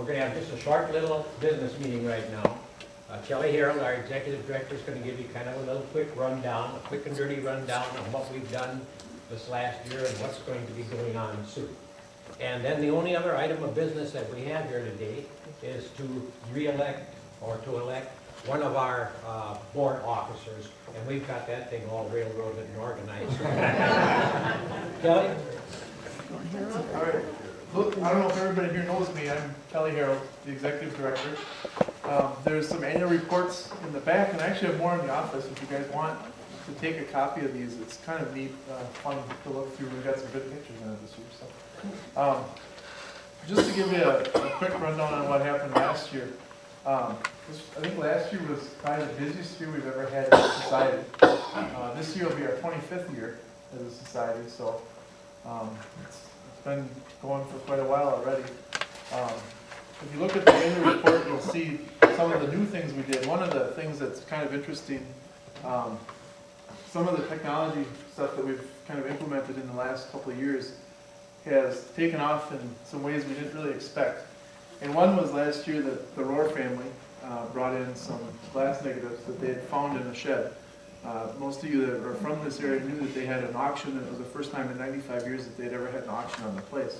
We're going to have just a short little business meeting right now. Kelly Harold, our executive director, is going to give you kind of a little quick rundown, a quick and dirty rundown on what we've done this last year and what's going to be going on soon. And then the only other item of business that we have here today is to re-elect or to elect one of our board officers, and we've got that thing all railroaded and organized. Kelly? All right. Look, I don't know if everybody here knows me. I'm Kelly Harold, the executive director. There's some annual reports in the back, and I actually have more in the office if you guys want to take a copy of these. It's kind of neat, fun to look through. We've got some good pictures in it this year. So, just to give you a quick rundown on what happened last year. I think last year was probably the busiest year we've ever had as a society. This year will be our 25th year as a society, so it's been going for quite a while already. If you look at the annual report, you'll see some of the new things we did. One of the things that's kind of interesting, some of the technology stuff that we've kind of implemented in the last couple of years has taken off in some ways we didn't really expect. And one was last year that the Rohr family brought in some glass negatives that they had found in a shed. Most of you that are from this area knew that they had an auction, and it was the first time in 95 years that they'd ever had an auction on the place.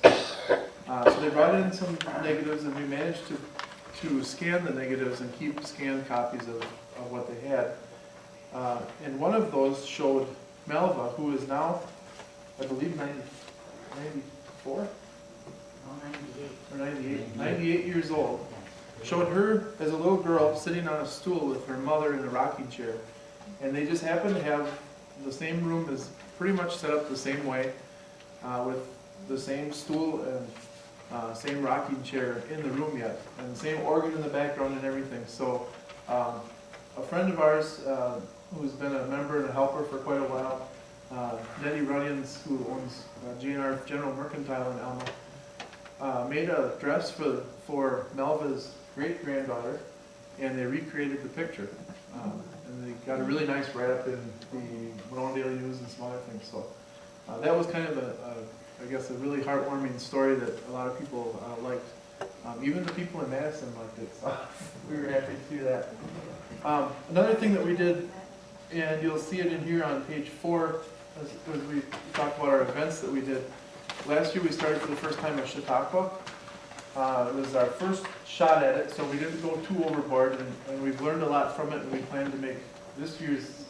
So they brought in some negatives, and we managed to scan the negatives and keep scanned copies of what they had. And one of those showed Melva, who is now, I believe, 94? 98 years old. Showed her as a little girl sitting on a stool with her mother in a rocking chair. And they just happened to have the same room is pretty much set up the same way, with the same stool and same rocking chair in the room yet, and the same organ in the background and everything. So a friend of ours who's been a member and a helper for quite a while, Nettie Runyons, who owns G&R General Mercantile in Elma, made a dress for Melva's great-granddaughter, and they recreated the picture. And they got a really nice write-up in the Monona Daily News and some other things. So that was kind of I guess, a really heartwarming story that a lot of people liked. Even the people in Madison liked it, so we were happy to see that. Another thing that we did, and you'll see it in here on page 4, as we talk about our events that we did. Last year we started for the first time at Chautauqua. It was our first shot at it, so we didn't go too overboard, and we've learned a lot from it, and we plan to make this year's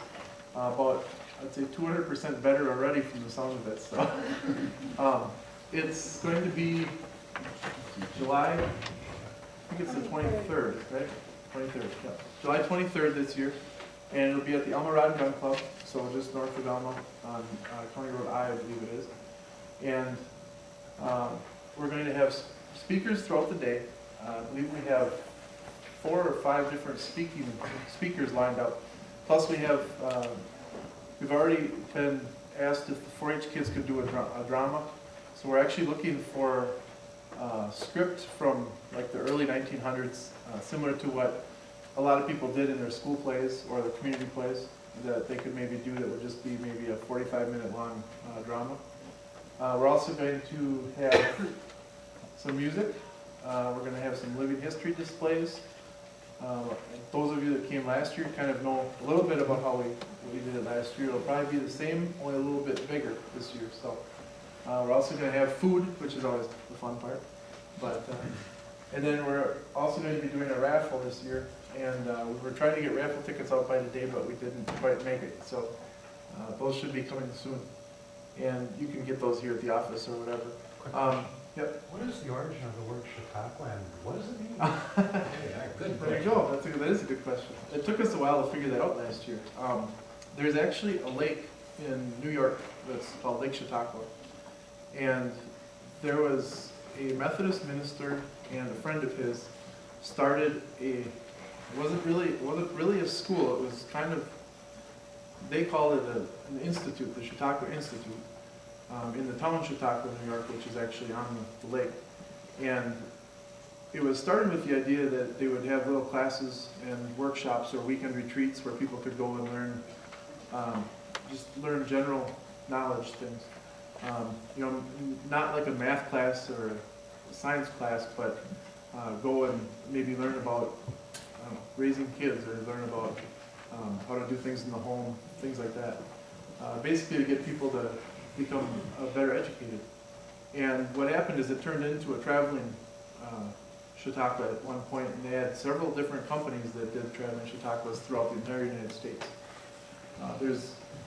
about, I'd say, 200% better already from the sound of it. So it's going to be July, I think it's the 23rd, right? 23rd, yeah. July 23rd this year, and it'll be at the Elma Rod and Gun Club, so just north of Elma on County Road I believe it is. And we're going to have speakers throughout the day. I believe we have 4 or 5 different speakers lined up. Plus we have, we've already been asked if the 4-H kids could do a drama. So we're actually looking for a script from like the early 1900s, similar to what a lot of people did in their school plays or the community plays, that they could maybe do that would just be maybe a 45-minute long drama. We're also going to have some music. We're going to have some living history displays. Those of you that came last year kind of know a little bit about how we did it last year. It'll probably be the same, only a little bit bigger this year. So we're also going to have food, which is always the fun part. But and then we're also going to be doing a raffle this year. And we were trying to get raffle tickets out by today, but we didn't quite make it. So those should be coming soon. And you can get those here at the office or whatever. Yep. What is the origin of the word Chautauqua, and what does it mean? Good. There you go. That is a good question. It took us a while to figure that out last year. There's actually a lake in New York that's called Lake Chautauqua, and there was a Methodist minister and a friend of his started it wasn't really a school. It was kind of, they called it an institute, the Chautauqua Institute. In the town of Chautauqua, New York, which is actually on the lake. And it was started with the idea that they would have little classes and workshops or weekend retreats where people could go and learn, just learn general knowledge things. You know, not like a math class or a science class, but go and maybe learn about, I don't know, raising kids, or learn about how to do things in the home, things like that. Basically to get people to become better educated. And what happened is it turned into a traveling Chautauqua at one point, and they had several different companies that did traveling Chautauquas throughout the entire United States.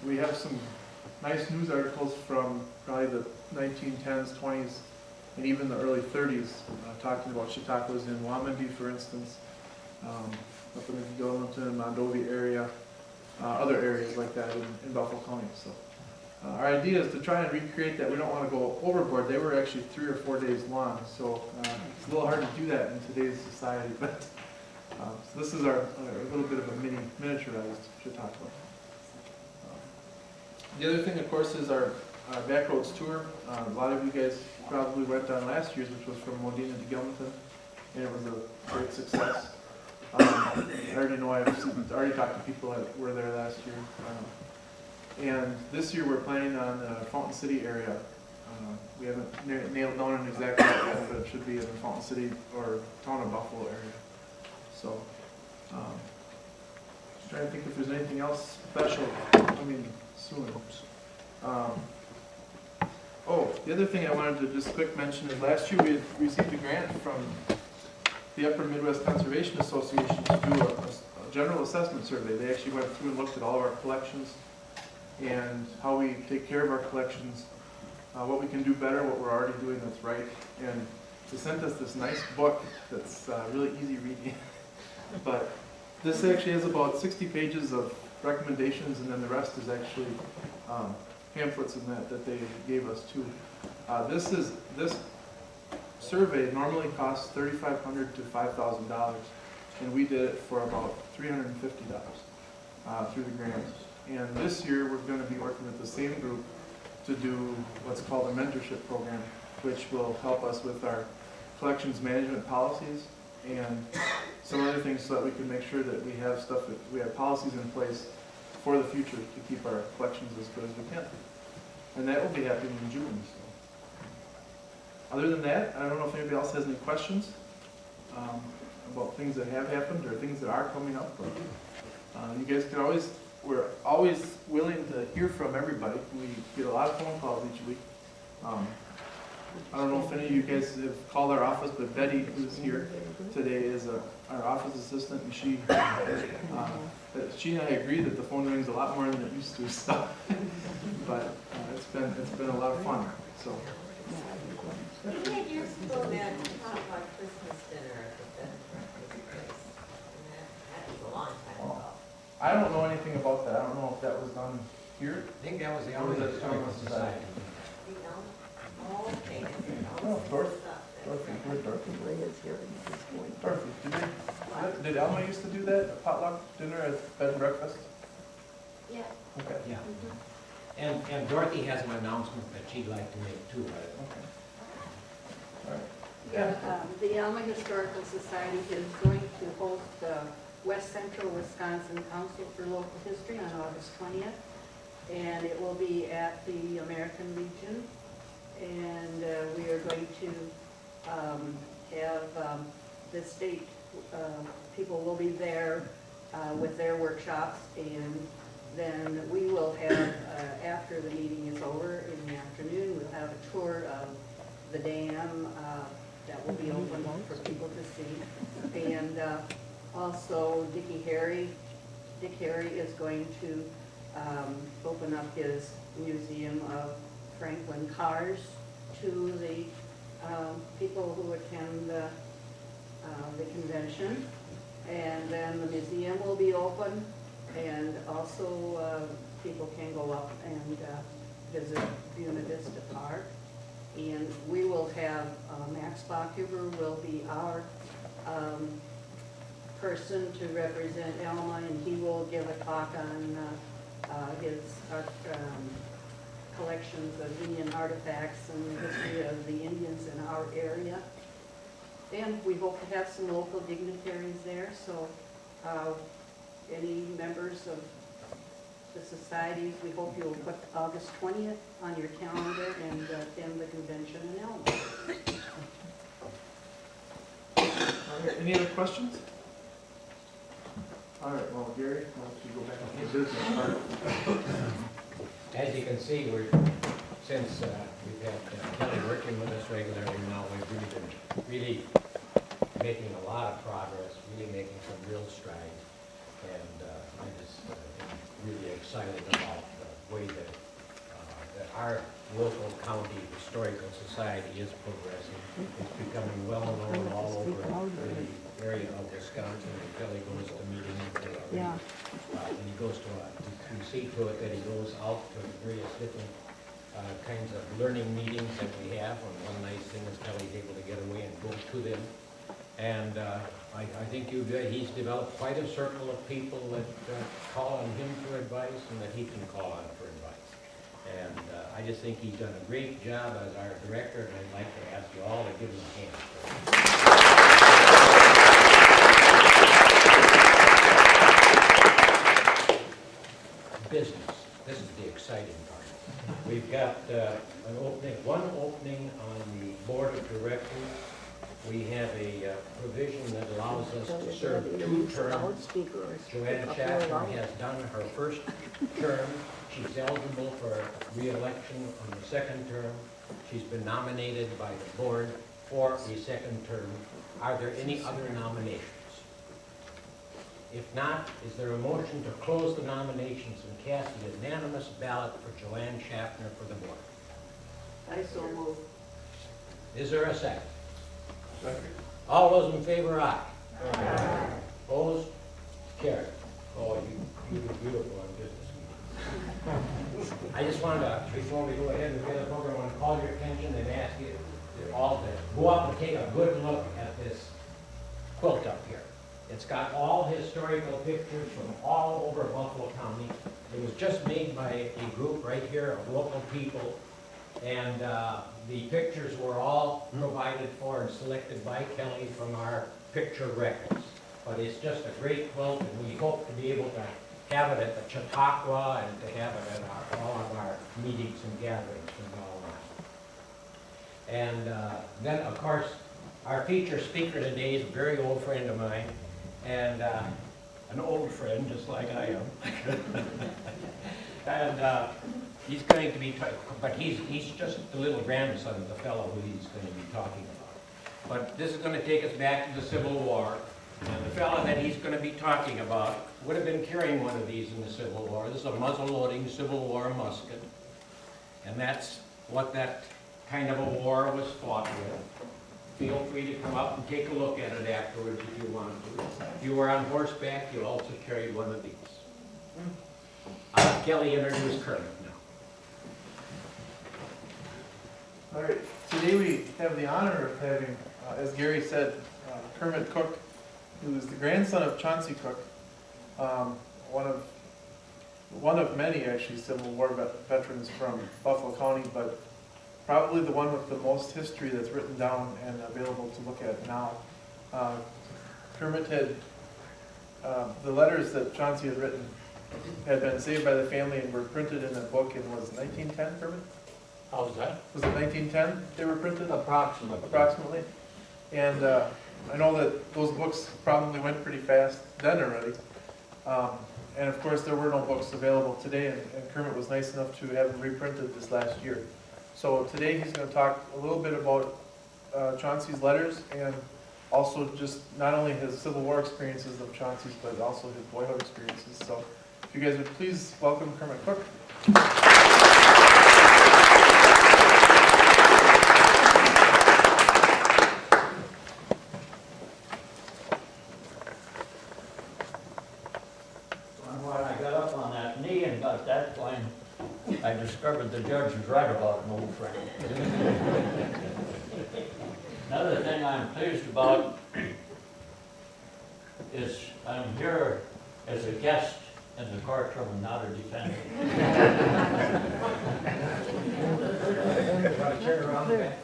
We have some nice news articles from probably the 1910s, 20s, and even the early 30s, talking about Chautauquas in Wamandee, for instance, up in the Gilmanton, Mondovi area, other areas like that in Buffalo County. So our idea is to try and recreate that. We don't want to go overboard. They were actually 3 or 4 days long, so it's a little hard to do that in today's society. But so this is a little bit of a miniaturized Chautauqua. The other thing, of course, is our Backroads tour. A lot of you guys probably went on last year's, which was from Modena to Gilmanton, and it was a great success. I already know I've already talked to people that were there last year. And this year we're planning on the Fountain City area. We haven't nailed down an exact route yet, but it should be in the Fountain City or town of Buffalo area. So, just trying to think if there's anything else special coming soon. Oh, the other thing I wanted to just quick mention is last year we had received a grant from the Upper Midwest Conservation Association to do a general assessment survey. They actually went through and looked at all of our collections and how we take care of our collections, what we can do better, what we're already doing that's right. And they sent us this nice book that's really easy reading. But this actually has about 60 pages of recommendations, and then the rest is actually pamphlets in that they gave us too. This survey normally costs $3,500 to $5,000, and we did it for about $350 through the grant. And this year we're going to be working with the same group to do what's called a mentorship program, which will help us with our collections management policies and some other things, so that we can make sure that we have we have policies in place for the future to keep our collections as good as we can. And that will be happening in June. So. Other than that, I don't know if anybody else has any questions about things that have happened or things that are coming up. You guys can we're always willing to hear from everybody. We get a lot of phone calls each week. I don't know if any of you guys have called our office, but Betty, who's here today, is our office assistant, and she and I agree that the phone rings a lot more than it used to. So, but it's been a lot of fun. So. You had years ago that potluck Christmas dinner at the bed and breakfast place. That was a long time ago. I don't know anything about that. I don't know if that was done here. I think that was the only historical society. Okay. Oh, Dorothy. Did Alma used to do that, a potluck dinner at bed and breakfast? Yeah. Okay. Yeah. And Dorothy has an announcement that she'd like to make too. Okay. All right. Yeah, the Alma Historical Society is going to host the West Central Wisconsin Council for Local History on August 20th. And it will be at the American Legion. And we are going to have the state people will be there with their workshops, and then we will have, after the meeting is over in the afternoon, we'll have a tour of the dam that will be open for people to see. And also Dick Harry is going to open up his museum of Franklin cars to the people who attend the convention. And then the museum will be open, and also people can go up and visit Buena Vista Park. And we will have, Max Bachhuber will be our person to represent Alma, and he will give a talk on his collections of Indian artifacts and the history of the Indians in our area. And we hope to have some local dignitaries there, so any members of the societies, we hope you'll put August 20th on your calendar and attend the convention in Elm. Any other questions? All right, well, Gary, why don't you go back to the business part? As you can see, since we've had Kelly working with us regularly now, we've really been making a lot of progress, really making some real strides. And I'm just really excited about the way that our local county historical society is progressing. It's becoming well known all over the area of Wisconsin. And Kelly goes to meetings and he goes to we see to it that he goes out to various different kinds of learning meetings that we have. And one nice thing is Kelly's able to get away and go to them. And I think he's developed quite a circle of people that call on him for advice and that he can call on for advice. And I just think he's done a great job as our director, and I'd like to ask you all to give him a hand. Business. This is the exciting part. We've got one opening on the board of directors. We have a provision that allows us to serve 2 terms. Joanne Schaffner has done her first term. She's eligible for re-election on the 2nd term. She's been nominated by the board for a 2nd term. Are there any other nominations? If not, is there a motion to close the nominations and cast a unanimous ballot for Joanne Schaffner for the board? I so move. Is there a second? Second. All those in favor, aye. Aye. Opposed? Carried. Oh, you do beautiful on business meeting. I just wanted to, before we go ahead and get the program, I want to call your attention and ask you all to go up and take a good look at this quilt up here. It's got all historical pictures from all over Buffalo County. It was just made by a group right here of local people. And the pictures were all provided for and selected by Kelly from our picture records. But it's just a great quilt, and we hope to be able to have it at the Chautauqua and to have it at all of our meetings and gatherings and all that. And then, of course, our feature speaker today is a very old friend of mine, and an old friend, just like I am. And he's going to be, but he's just the little grandson of the fellow who he's going to be talking about. But this is going to take us back to the Civil War. And the fellow that he's going to be talking about would have been carrying one of these in the Civil War. This is a muzzle-loading Civil War musket. And that's what that kind of a war was fought with. Feel free to come up and take a look at it afterwards if you want to. If you were on horseback, you also carried one of these. Kelly introduced Kermit now. All right, today we have the honor of having, as Gary said, Kermit Cooke, who is the grandson of Chauncey Cooke, one of many actually Civil War veterans from Buffalo County, but probably the one with the most history that's written down and available to look at now. Kermit had, the letters that Chauncey had written had been saved by the family and were printed in a book in, was it 1910, Kermit? How's that? Was it 1910 they were printed? Approximately. And I know that those books probably went pretty fast then already. And of course, there were no books available today, and Kermit was nice enough to have them reprinted this last year. So today he's going to talk a little bit about Chauncey's letters, and also just not only his Civil War experiences of Chauncey's, but also his boyhood experiences. So if you guys would please welcome Kermit Cooke. When I got up on that knee and got that plane, I discovered the judge was right about an old friend. Another thing I'm pleased about is I'm here as a guest in the courtroom and not a defendant. Want to turn around the back?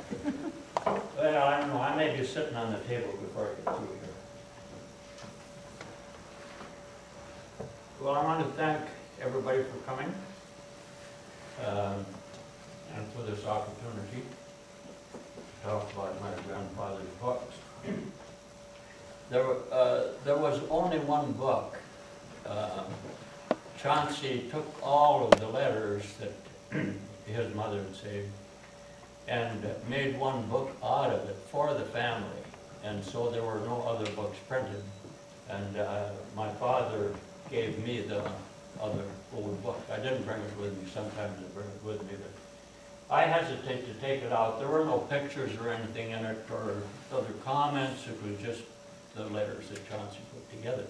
Well, I don't know, I may be sitting on the table before I get through here. Well, I want to thank everybody for coming and for this opportunity to talk about my grandfather's books. there was only one book. Chauncey took all of the letters that his mother had saved and made one book out of it for the family. And so there were no other books printed. And my father gave me the other old book. I didn't bring it with me. Sometimes I bring it with me, but I hesitate to take it out. There were no pictures or anything in it or other comments. It was just the letters that Chauncey put together.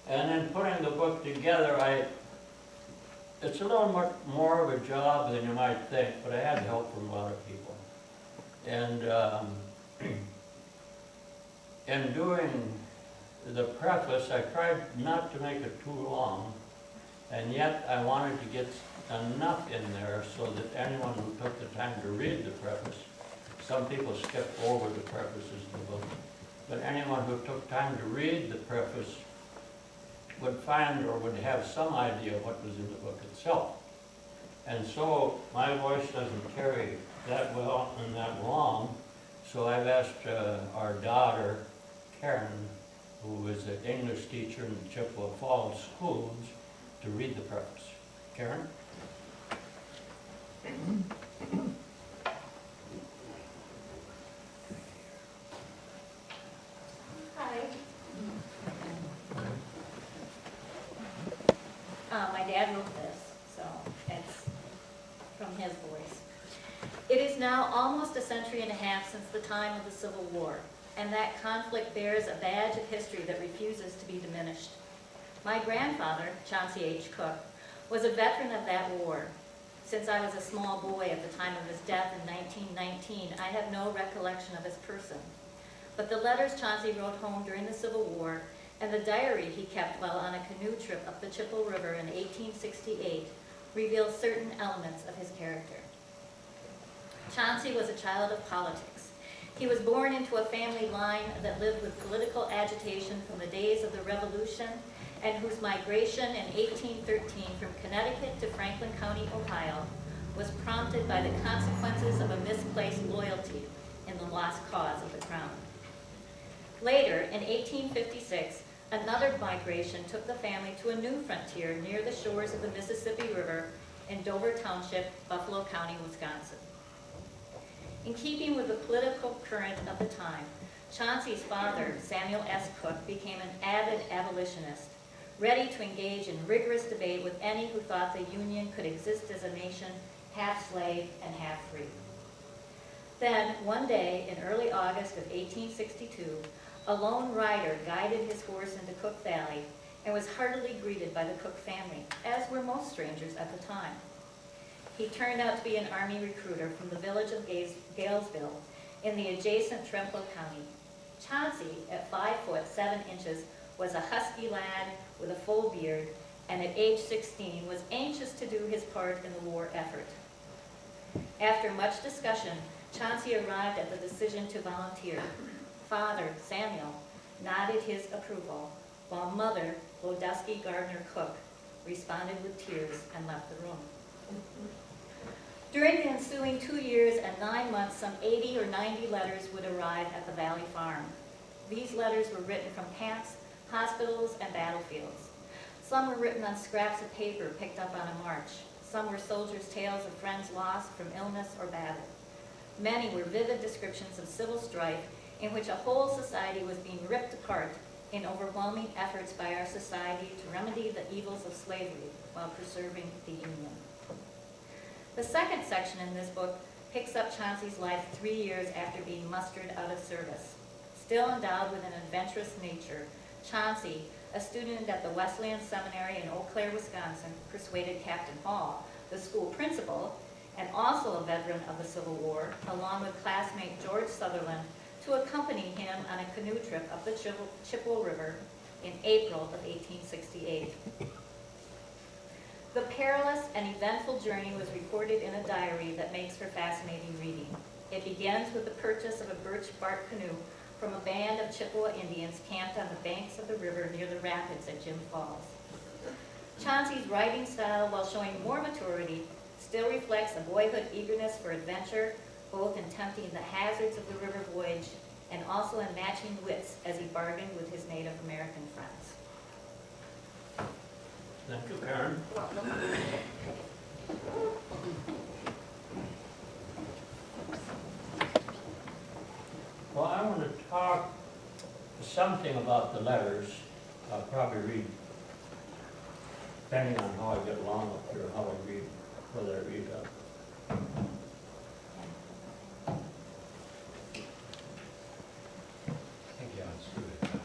And in putting the book together, it's a little much more of a job than you might think, but I had help from a lot of people. And in doing the preface, I tried not to make it too long, and yet I wanted to get enough in there so that anyone who took the time to read the preface, some people skip over the prefaces in the book, but anyone who took time to read the preface would find or would have some idea of what was in the book itself. And so my voice doesn't carry that well and that long, so I've asked our daughter, Karen, who is an English teacher in the Chippewa Falls schools, to read the preface. Karen? Hi. My dad wrote this, so it's from his voice. It is now almost a century and a half since the time of the Civil War, and that conflict bears a badge of history that refuses to be diminished. My grandfather, Chauncey H. Cooke, was a veteran of that war. Since I was a small boy at the time of his death in 1919, I have no recollection of his person. But the letters Chauncey wrote home during the Civil War and the diary he kept while on a canoe trip up the Chippewa River in 1868 reveal certain elements of his character. Chauncey was a child of politics. He was born into a family line that lived with political agitation from the days of the Revolution and whose migration in 1813 from Connecticut to Franklin County, Ohio, was prompted by the consequences of a misplaced loyalty in the lost cause of the Crown. Later, in 1856, another migration took the family to a new frontier near the shores of the Mississippi River in Dover Township, Buffalo County, Wisconsin. In keeping with the political current of the time, Chauncey's father, Samuel S. Cooke, became an avid abolitionist, ready to engage in rigorous debate with any who thought the Union could exist as a nation half slave and half free. Then, one day in early August of 1862, a lone rider guided his horse into Cooke Valley and was heartily greeted by the Cooke family, as were most strangers at the time. He turned out to be an Army recruiter from the village of Galesville in the adjacent Trempealeau County. Chauncey, at 5'7", was a husky lad with a full beard, and at age 16 was anxious to do his part in the war effort. After much discussion, Chauncey arrived at the decision to volunteer. Father, Samuel, nodded his approval, while Mother, Lodusky Gardner Cooke, responded with tears and left the room. During the ensuing 2 years and 9 months, some 80 or 90 letters would arrive at the Valley Farm. These letters were written from camps, hospitals, and battlefields. Some were written on scraps of paper picked up on a march. Some were soldiers' tales of friends lost from illness or battle. Many were vivid descriptions of civil strife in which a whole society was being ripped apart in overwhelming efforts by our society to remedy the evils of slavery while preserving the Union. The second section in this book picks up Chauncey's life 3 years after being mustered out of service. Still endowed with an adventurous nature, Chauncey, a student at the Wesleyan Seminary in Eau Claire, Wisconsin, persuaded Captain Hall, the school principal, and also a veteran of the Civil War, along with classmate George Sutherland, to accompany him on a canoe trip up the Chippewa River in April of 1868. The perilous and eventful journey was recorded in a diary that makes for fascinating reading. It begins with the purchase of a birch bark canoe from a band of Chippewa Indians camped on the banks of the river near the rapids at Jim Falls. Chauncey's writing style, while showing more maturity, still reflects a boyhood eagerness for adventure, both in tempting the hazards of the river voyage and also in matching wits as he bargained with his Native American friends. Thank you, Karen. Well, I want to talk something about the letters. I'll probably read, depending on how I get along up here, how I read, whether I read up. I think you're on scooter time.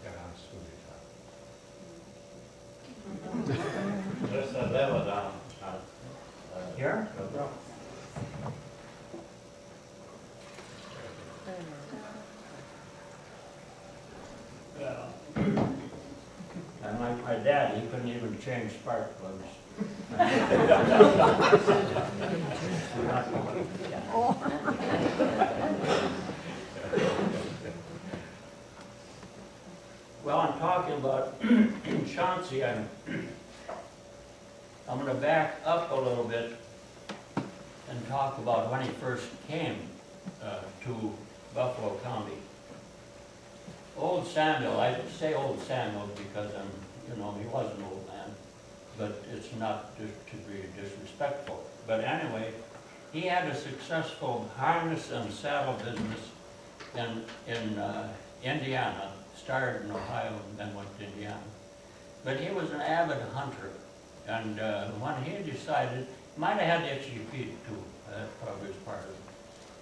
You're on scooter time. There's a level down. Here? And my dad, he couldn't even change spark plugs. Well, I'm talking about Chauncey. I'm going to back up a little bit and talk about when he first came to Buffalo County. Old Samuel, I say Old Samuel because he was an old man, but it's not to be disrespectful. But anyway, he had a successful harness and saddle business in Indiana, started in Ohio and then went to Indiana. But he was an avid hunter, and when he decided, might have had itchy feet too, that probably was part of it.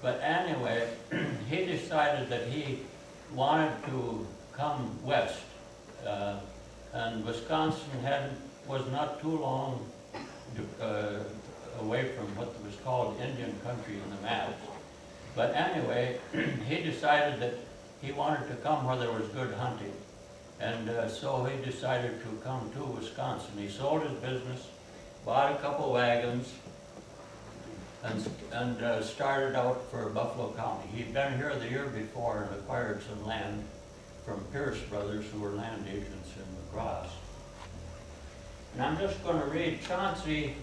But anyway, he decided that he wanted to come west, and Wisconsin was not too long away from what was called Indian country in the maps. But anyway, he decided that he wanted to come where there was good hunting, and so he decided to come to Wisconsin. He sold his business, bought a couple wagons, and started out for Buffalo County. He'd been here the year before and acquired some land from Pierce Brothers, who were land agents in La Crosse. And I'm just going to read Chauncey.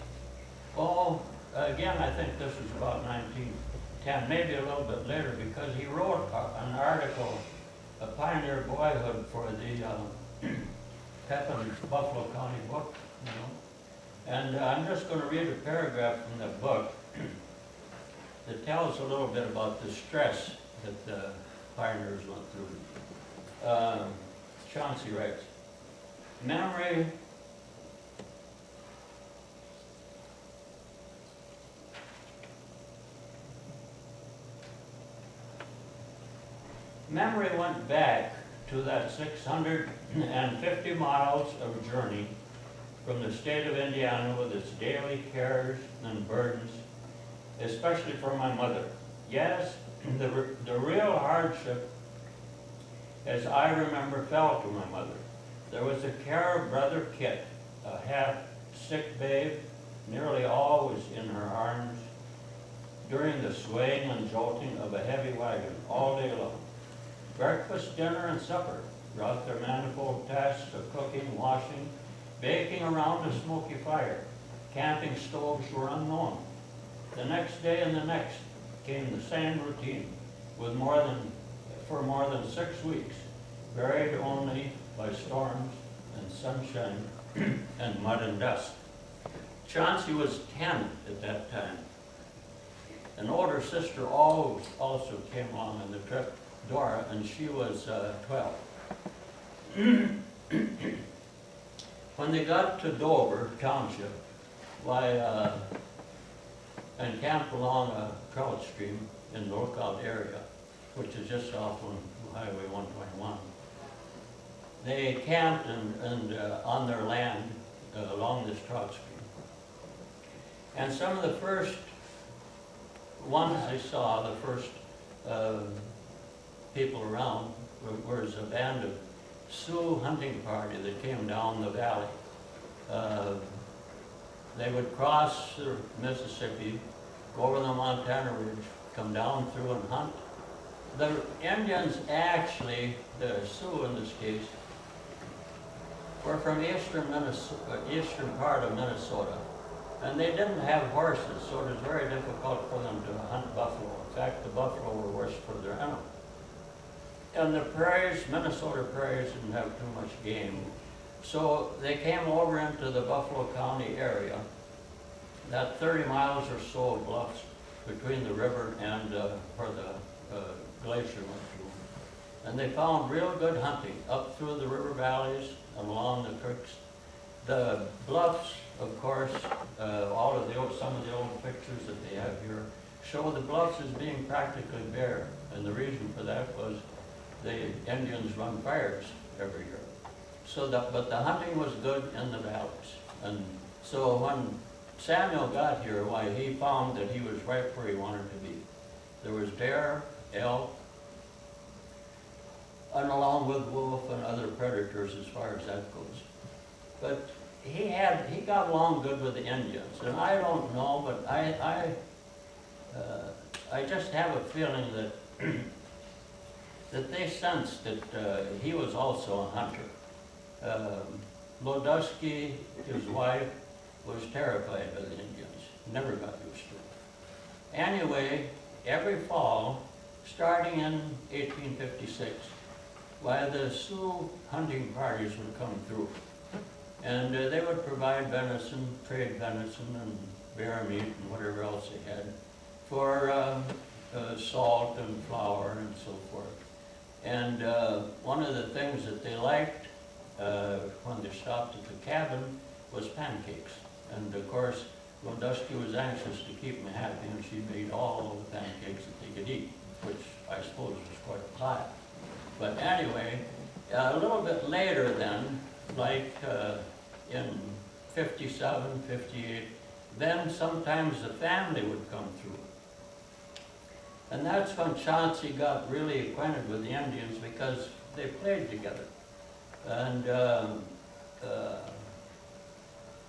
Again, I think this is about 1910, maybe a little bit later, because he wrote an article, A Pioneer Boyhood, for the Pepin Buffalo County book, And I'm just going to read a paragraph from that book that tells a little bit about the stress that the pioneers went through. Chauncey writes, Memory went back to that 650 miles of journey from the state of Indiana with its daily cares and burdens, especially for my mother. Yes, the real hardship, as I remember, fell to my mother. There was the care of Brother Kit, a half-sick babe, nearly always in her arms, during the swaying and jolting of a heavy wagon all day long. Breakfast, dinner, and supper brought their manifold tasks of cooking, washing, baking around a smoky fire. Camping stoves were unknown. The next day and the next came the same routine, for more than 6 weeks, varied only by storms and sunshine and mud and dust. Chauncey was 10 at that time. An older sister also came along on the trip, Dora, and she was 12. When they got to Dover Township, and camped along a trout stream in the lookout area, which is just off on Highway 121, they camped on their land along this trout stream. And some of the first ones they saw, the first people around, was a band of Sioux hunting party that came down the valley. They would cross the Mississippi, go over the Montana Ridge, come down through and hunt. The Indians actually, the Sioux in this case, were from eastern part of Minnesota, and they didn't have horses, so it was very difficult for them to hunt buffalo. In fact, the buffalo were worse for their animal. and the prairies, Minnesota prairies didn't have too much game. So they came over into the Buffalo County area, that 30 miles or so of bluffs between the river and where the glacier went through. And they found real good hunting up through the river valleys and along the creeks. The bluffs, of course, some of the old pictures that they have here show the bluffs as being practically bare. And the reason for that was the Indians run fires every year. But the hunting was good in the valleys. And so when Samuel got here, why, he found that he was right where he wanted to be. There was bear, elk, and along with wolf and other predators as far as that goes. But he got along good with the Indians, and I don't know, but I just have a feeling that that they sensed that he was also a hunter. Lodusky, his wife, was terrified by the Indians, never got used to it. Anyway, every fall, starting in 1856, why, the Sioux hunting parties would come through. And they would provide venison, trade venison and bear meat and whatever else they had for salt and flour and so forth. And one of the things that they liked when they stopped at the cabin was pancakes. And of course, Lodusky was anxious to keep them happy, and she made all the pancakes that they could eat, which I suppose was quite a pie. But anyway, a little bit later then, like in 57, 58, then sometimes the family would come through. And that's when Chauncey got really acquainted with the Indians, because they played together and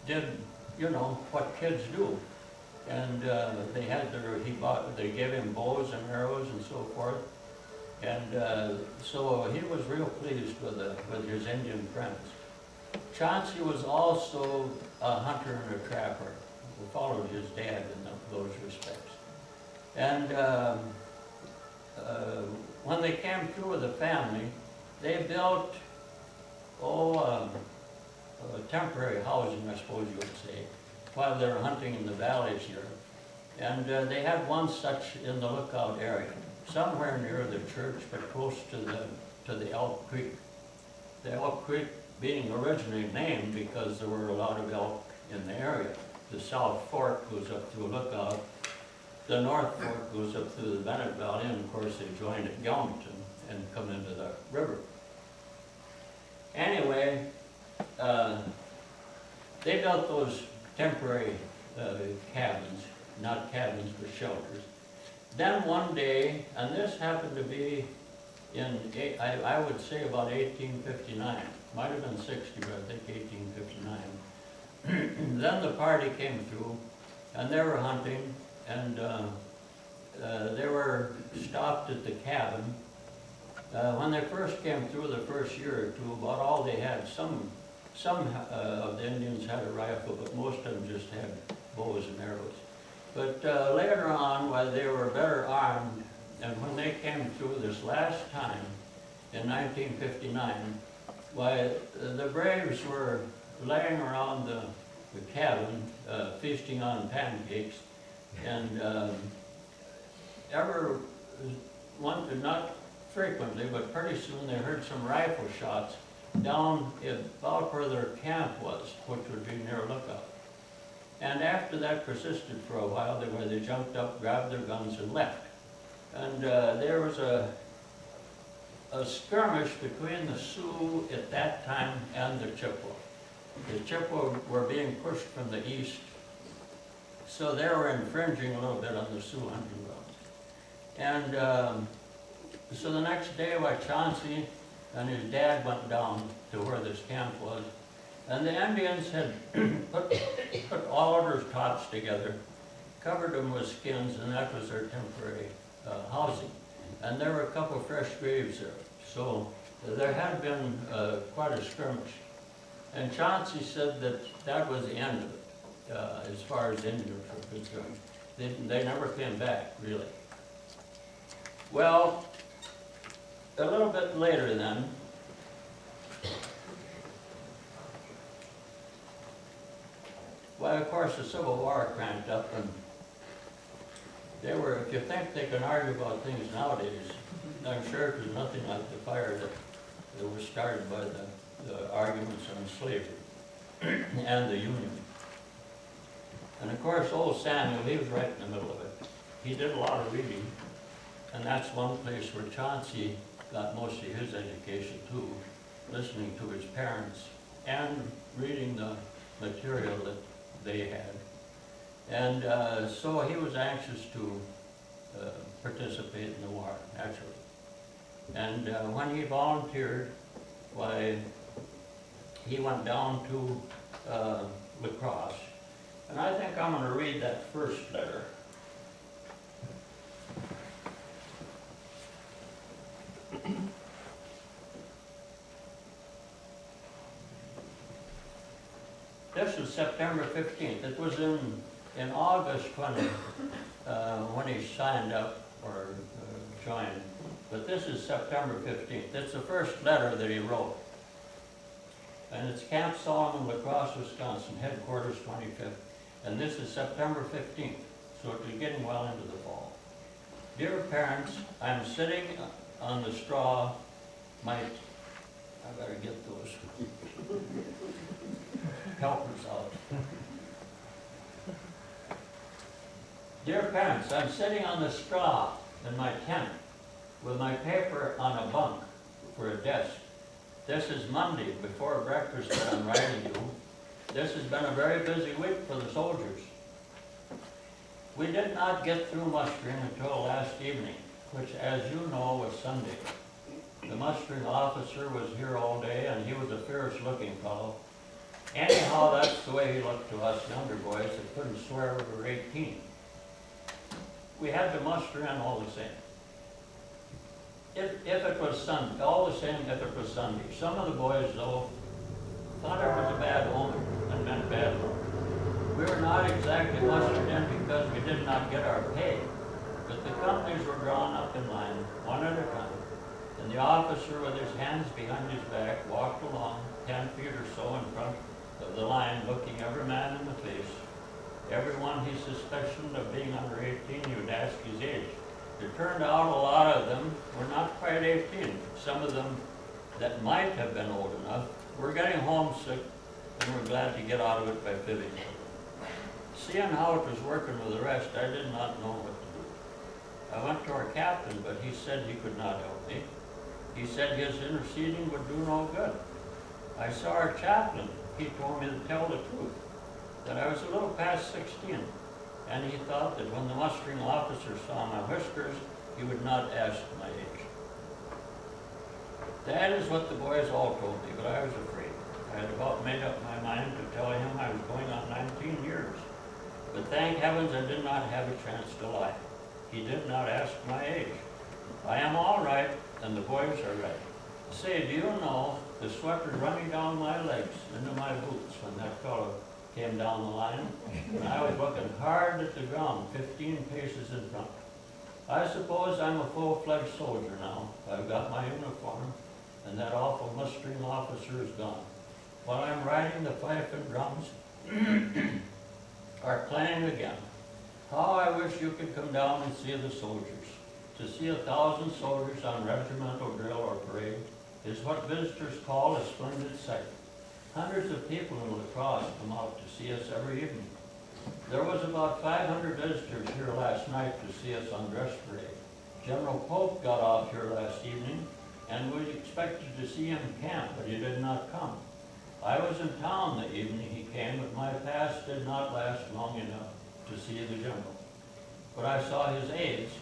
did, you know, what kids do. And they gave him bows and arrows and so forth. And so he was real pleased with his Indian friends. Chauncey was also a hunter and a trapper. He followed his dad in those respects. And when they came through with the family, they built, temporary housing, I suppose you would say, while they were hunting in the valleys here. And they had one such in the lookout area, somewhere near the church, but close to the Elk Creek. The Elk Creek being originally named because there were a lot of elk in the area. The South Fork goes up through Lookout. The North Fork goes up through the Bennett Valley, and of course they join at Gilmanton and come into the river. Anyway, they built those temporary cabins, not cabins but shelters. Then one day, and this happened to be in, I would say about 1859, might have been 60, but I think 1859. Then the party came through, and they were hunting, and they were stopped at the cabin. When they first came through the first year or two, about all they had, some of the Indians had a rifle, but most of them just had bows and arrows. But later on, while they were better armed, and when they came through this last time, in 1959, why, the braves were laying around the cabin, feasting on pancakes, and not frequently, but pretty soon they heard some rifle shots down about where their camp was, which would be near Lookout. And after that persisted for a while, they jumped up, grabbed their guns, and left. And there was a skirmish between the Sioux at that time and the Chippewa. The Chippewa were being pushed from the east, so they were infringing a little bit on the Sioux hunting grounds. And so the next day, Chauncey and his dad went down to where this camp was, and the Indians had put all of their tops together, covered them with skins, and that was their temporary housing. And there were a couple of fresh graves there. So there had been quite a skirmish. And Chauncey said that was the end of it, as far as Indians were concerned. They never came back, really. Well, a little bit later then, well, of course, the Civil War cranked up, and they were, if you think they can argue about things nowadays, I'm sure it was nothing like the fire that was started by the arguments on slavery and the Union. And of course, old Samuel, he was right in the middle of it. He did a lot of reading, and that's one place where Chauncey got most of his education too, listening to his parents and reading the material that they had. And so he was anxious to participate in the war, naturally. And when he volunteered, why, he went down to La Crosse. And I think I'm going to read that first letter. This was September 15th. It was in August when he signed up or joined. But this is September 15th. It's the first letter that he wrote. And it's Camp Solomon, La Crosse, Wisconsin, headquarters 25th. And this is September 15th, so it was getting well into the fall. Dear parents, I'm sitting on the straw. I better get those helpers out. Dear parents, I'm sitting on the straw in my tent with my paper on a bunk for a desk. This is Monday before breakfast that I'm writing you. This has been a very busy week for the soldiers. We did not get through mustering until last evening, which, as you know, was Sunday. The mustering officer was here all day, and he was a fierce-looking fellow. Anyhow, that's the way he looked to us younger boys that couldn't swear we were 18. We had to muster in all the same. If it was Sunday, all the same if it was Sunday. Some of the boys, though, thought it was a bad omen and meant bad luck. We were not exactly mustered in because we did not get our pay, but the companies were drawn up in line, one at a time, and the officer with his hands behind his back walked along 10 feet or so in front of the line, looking every man in the face. Everyone he suspected of being under 18, he would ask his age. It turned out a lot of them were not quite 18. Some of them that might have been old enough were getting homesick and were glad to get out of it by fibbing. Seeing how it was working with the rest, I did not know what to do. I went to our captain, but he said he could not help me. He said his interceding would do no good. I saw our chaplain. He told me to tell the truth, that I was a little past 16, and he thought that when the mustering officer saw my whiskers, he would not ask my age. That is what the boys all told me, but I was afraid. I had about made up my mind to tell him I was going on 19 years. But thank heavens I did not have a chance to lie. He did not ask my age. I am all right, and the boys are right. Say, do you know the sweat was running down my legs into my boots when that fellow came down the line, and I was looking hard at the ground, 15 paces in front. I suppose I'm a full-fledged soldier now. I've got my uniform, and that awful mustering officer is gone. While I'm riding, the fife and drums are playing again. How I wish you could come down and see the soldiers. To see 1,000 soldiers on regimental drill or parade is what visitors call a splendid sight. Hundreds of people in La Crosse come out to see us every evening. There was about 500 visitors here last night to see us on dress parade. General Pope got off here last evening, and we expected to see him camp, but he did not come. I was in town the evening he came, but my pass did not last long enough to see the general. But I saw his aides.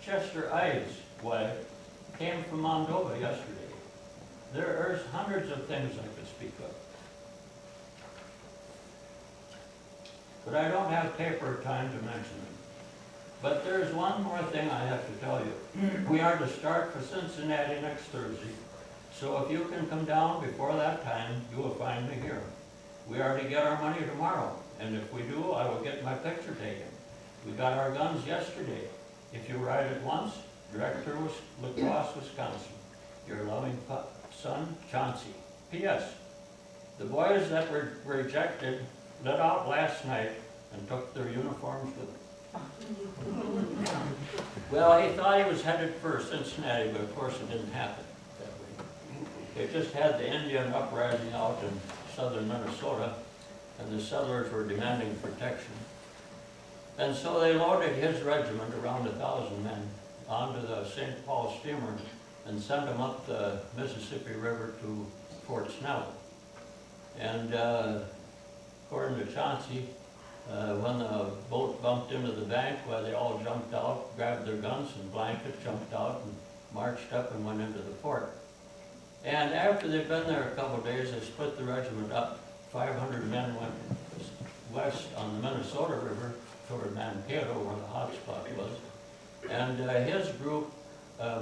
Chester Ives' wife came from Moldova yesterday. There's hundreds of things I could speak of. But I don't have paper or time to mention them. But there's one more thing I have to tell you. We are to start for Cincinnati next Thursday, so if you can come down before that time, you will find me here. We are to get our money tomorrow, and if we do, I will get my picture taken. We got our guns yesterday. If you write at once, Director was La Crosse, Wisconsin. Your loving son, Chauncey. P.S. The boys that were rejected lit out last night and took their uniforms with them. Well, he thought he was headed for Cincinnati, but of course it didn't happen that way. They just had the Indian uprising out in southern Minnesota, and the settlers were demanding protection. And so they loaded his regiment, around 1,000 men, onto the St. Paul steamer and sent them up the Mississippi River to Fort Snelling. And according to Chauncey, when the boat bumped into the bank, well, they all jumped out, grabbed their guns and blankets, jumped out, and marched up and went into the fort. And after they'd been there a couple of days, they split the regiment up. 500 men went west on the Minnesota River toward Mankato, where the hot spot was. And his group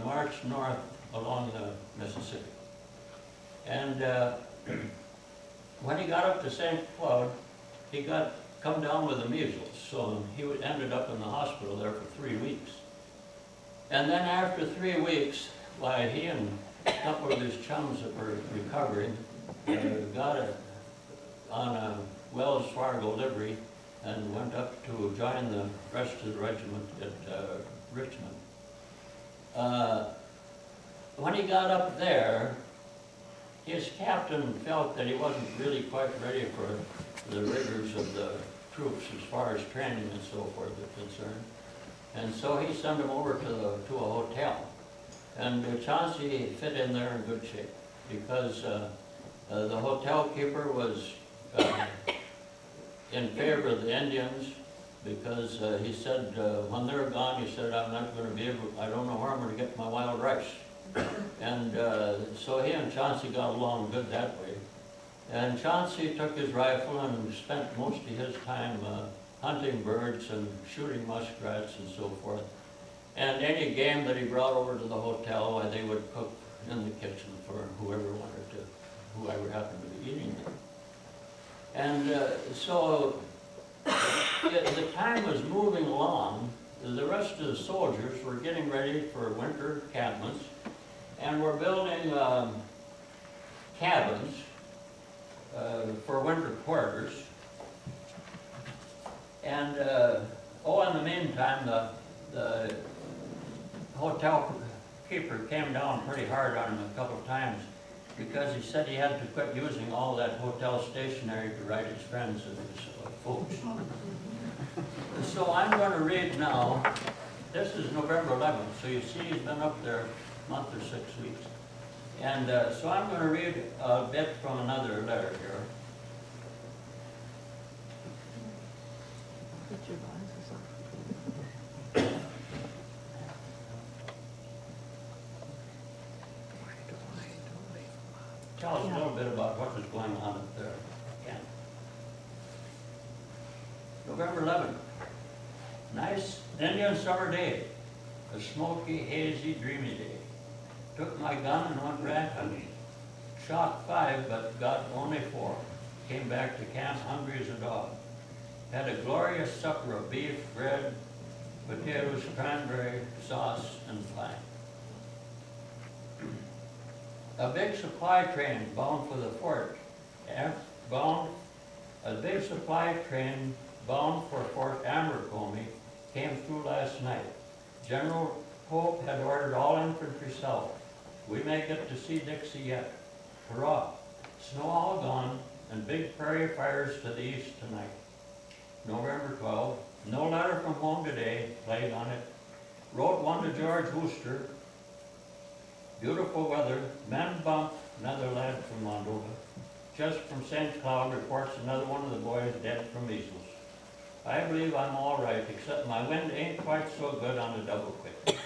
marched north along the Mississippi. And when he got up to St. Cloud, he got come down with the measles, so he ended up in the hospital there for 3 weeks. And then after 3 weeks, why, he and a couple of his chums that were recovering got on a Wells Fargo livery and went up to join the rest of the regiment at Richmond. When he got up there, his captain felt that he wasn't really quite ready for the rigors of the troops as far as training and so forth are concerned. And so he sent him over to a hotel. And Chauncey fit in there in good shape because the hotel keeper was in favor of the Indians because he said when they're gone, he said, I'm not going to be able, I don't know where I'm going to get my wild rice. And so he and Chauncey got along good that way. And Chauncey took his rifle and spent most of his time hunting birds and shooting muskrats and so forth. And any game that he brought over to the hotel, they would cook in the kitchen for whoever happened to be eating them. And so the time was moving along. The rest of the soldiers were getting ready for winter encampments, and were building cabins for winter quarters. And in the meantime, the hotel keeper came down pretty hard on him a couple of times because he said he had to quit using all that hotel stationery to write his friends and his folks. So I'm going to read now. This is November 11th, so you see he's been up there a month or 6 weeks. And so I'm going to read a bit from another letter here. Tell us a little bit about what was going on up there. Again. November 11th. Nice Indian summer day. A smoky, hazy, dreamy day. Took my gun and went rat hunting. Shot 5, but got only 4. Came back to camp hungry as a dog. Had a glorious supper of beef, bread, potatoes, cranberry sauce, and flan. A big supply train bound for the fort. A big supply train bound for Fort Abercrombie came through last night. General Pope had ordered all infantry south. We may get to see Dixie yet. Hurrah! Snow all gone, and big prairie fires to the east tonight. November 12th. No letter from home today. Played on it. Wrote one to George Wooster. Beautiful weather. Men bumped. Another lad from Moldova. Just from St. Cloud reports another one of the boys dead from measles. I believe I'm all right, except my wind ain't quite so good on the double quick.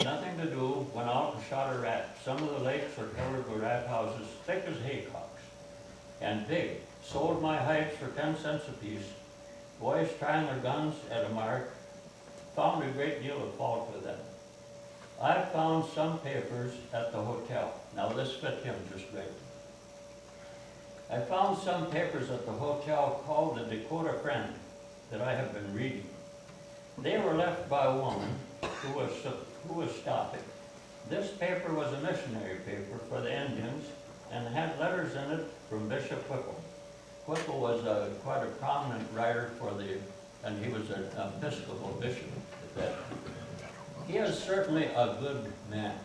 Nothing to do, went out and shot a rat. Some of the lakes are covered with rat houses, thick as haycocks. And pig, sold my hides for 10 cents apiece. Boys trying their guns at a mark, found a great deal of fault with them. I found some papers at the hotel. Now this fit him just right. I found some papers at the hotel called the Dakota Friend that I have been reading. They were left by a woman who was stopping. This paper was a missionary paper and had letters in it from Bishop Whipple. Whipple was quite a prominent writer for the, and he was an Episcopal bishop at that time. He is certainly a good man.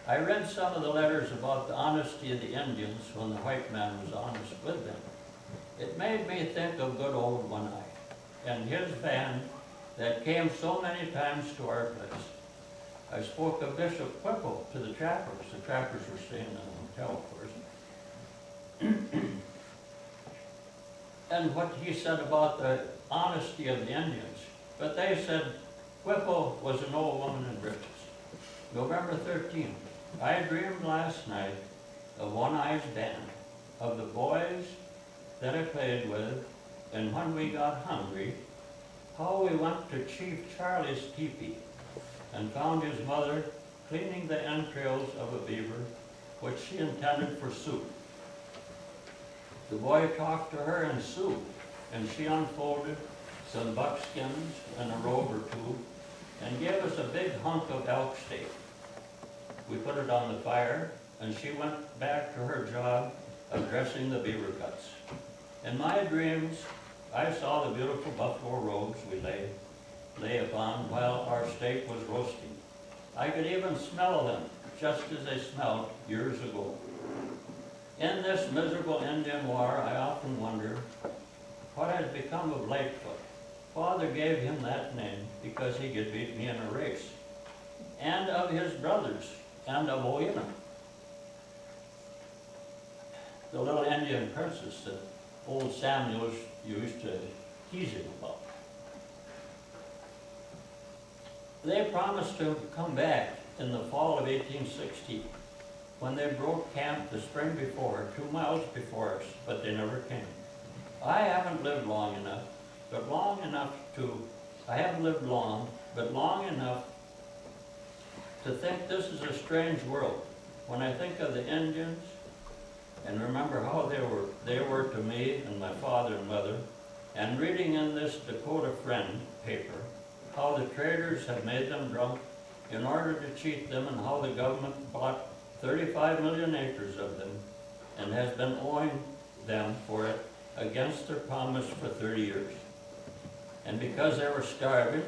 I read some of the letters about the honesty of the Indians when the white man was honest with them. It made me think of good old One Eye and his band that came so many times to our place. I spoke of Bishop Whipple to the trappers. The trappers were staying in a hotel, of course. And what he said about the honesty of the Indians. But they said Whipple was an old woman in breeches. November 13th, I dreamed last night of One Eye's band, of the boys that I played with, and when we got hungry, how we went to Chief Charlie's teepee and found his mother cleaning the entrails of a beaver, which she intended for soup. The boy talked to her in Sioux, and she unfolded some buckskins and a robe or two, and gave us a big hunk of elk steak. We put it on the fire, and she went back to her job of dressing the beaver cuts. In my dreams, I saw the beautiful buffalo robes we lay upon while our steak was roasting. I could even smell them, just as they smelled years ago. In this miserable Indian war, I often wonder what has become of Lightfoot. Father gave him that name because he could beat me in a race, and of his brothers, and of Oina, the little Indian princess that old Samuel used to tease him about. They promised to come back in the fall of 1860 when they broke camp the spring before, 2 miles before us, but they never came. I haven't lived long enough, I haven't lived long, but long enough to think this is a strange world. When I think of the Indians and remember how they were to me and my father and mother, and reading in this Dakota Friend paper how the traders have made them drunk in order to cheat them, and how the government bought 35 million acres of them and has been owing them for it against their promise for 30 years. And because they were starving,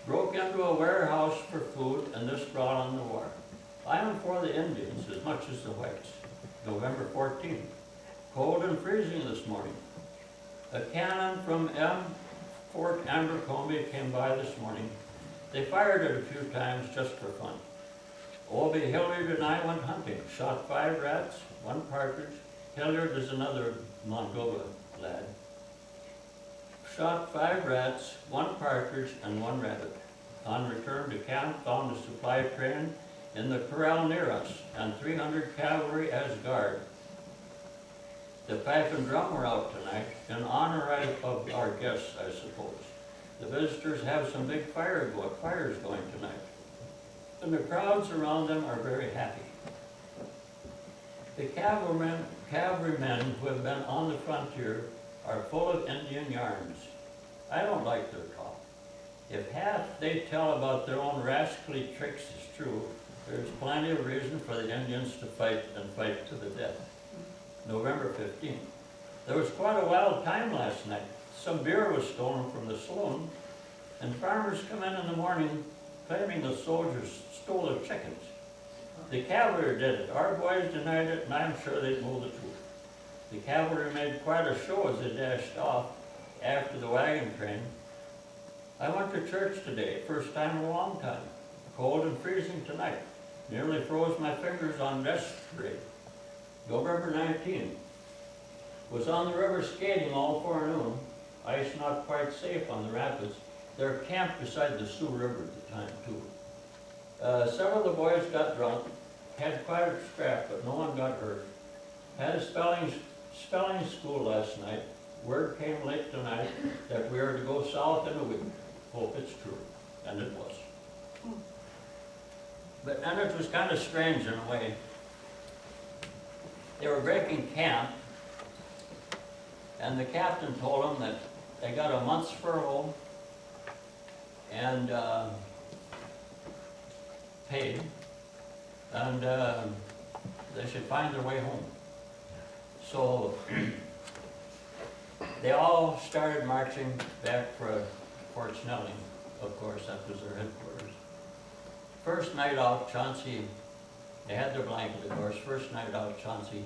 broke into a warehouse for food, and this brought on the war. I am for the Indians as much as the whites. November 14th, cold and freezing this morning. A cannon from Fort Abercrombie came by this morning. They fired it a few times just for fun. Obie Hilliard and I went hunting, shot 5 rats, 1 partridge. Hilliard is another Moldova lad. Shot 5 rats, 1 partridge, and 1 rabbit. On return to camp, found a supply train in the corral near us, and 300 cavalry as guard. The pipe and drum were out tonight, in honor of our guests, I suppose. The visitors have some big fires going tonight, and the crowds around them are very happy. The cavalrymen who have been on the frontier are full of Indian yarns. I don't like their talk. If half they tell about their own rascally tricks is true, there's plenty of reason for the Indians to fight, and fight to the death. November 15th. There was quite a wild time last night. Some beer was stolen from the saloon, and farmers come in the morning claiming the soldiers stole their chickens. The cavalry did it. Our boys denied it, and I'm sure they know the truth. The cavalry made quite a show as they dashed off after the wagon train. I went to church today, first time in a long time. Cold and freezing tonight. Nearly froze my fingers on vestry. November 19th. Was on the river skating all forenoon. Ice not quite safe on the rapids. They're camped beside the Sioux River at the time too. Several of the boys got drunk, had quite a scrap, but no one got hurt. Had a spelling school last night. Word came late tonight that we are to go south in a week. Hope it's true, and it was. And it was kind of strange in a way. They were breaking camp, and the captain told them that they got a month's furlough and paid, and they should find their way home. So they all started marching back for Fort Snelling, of course, that was their headquarters. First night out, Chauncey, they had their blanket, of course. First night out, Chauncey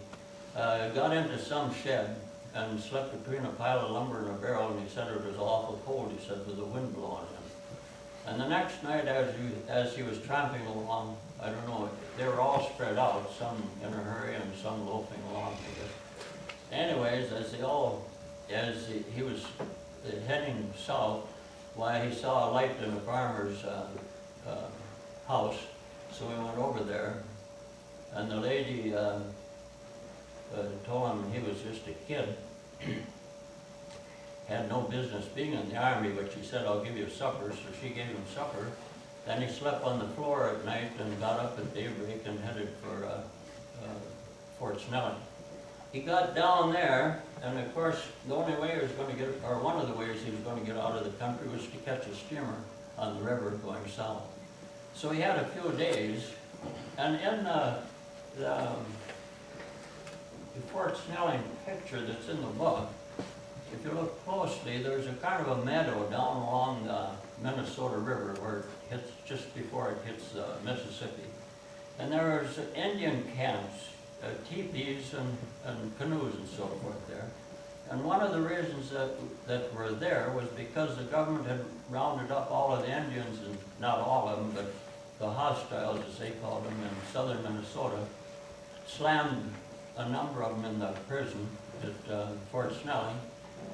got into some shed and slept between a pile of lumber and a barrel, and he said it was awful cold, he said, with the wind blowing in. And the next night, as he was tramping along, I don't know, they were all spread out, some in a hurry and some loafing along, I guess. Anyways, as he was heading south, why, he saw a light in the farmer's house, so he went over there, and the lady told him he was just a kid, had no business being in the army, but she said, I'll give you supper, so she gave him supper. Then he slept on the floor at night and got up at daybreak and headed for Fort Snelling. He got down there, and of course, the only way he was going to get, or one of the ways he was going to get out of the country was to catch a steamer on the river going south. So he had a few days, and in the Fort Snelling picture that's in the book, if you look closely, there's a kind of a meadow down along the Minnesota River where it hits, just before it hits Mississippi. And there's Indian camps, teepees and canoes and so forth there. And one of the reasons that were there was because the government had rounded up all of the Indians, and not all of them, but the hostiles, as they called them, in southern Minnesota, slammed a number of them in the prison at Fort Snelling.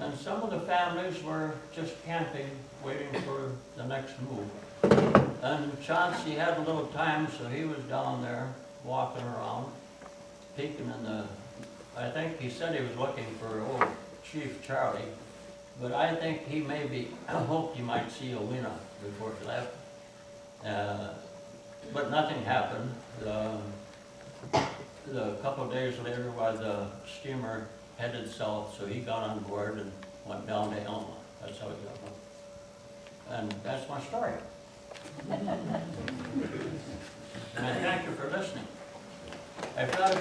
And some of the families were just camping, waiting for the next move. And Chauncey had a little time, so he was down there walking around, peeking in the, I think he said he was looking for old Chief Charlie, but I think he maybe hoped he might see Owena before he left. But nothing happened. A couple of days later, while the steamer headed south, so he got on board and went down to Elma. That's how he got home. And that's my story. And I thank you for listening. I've got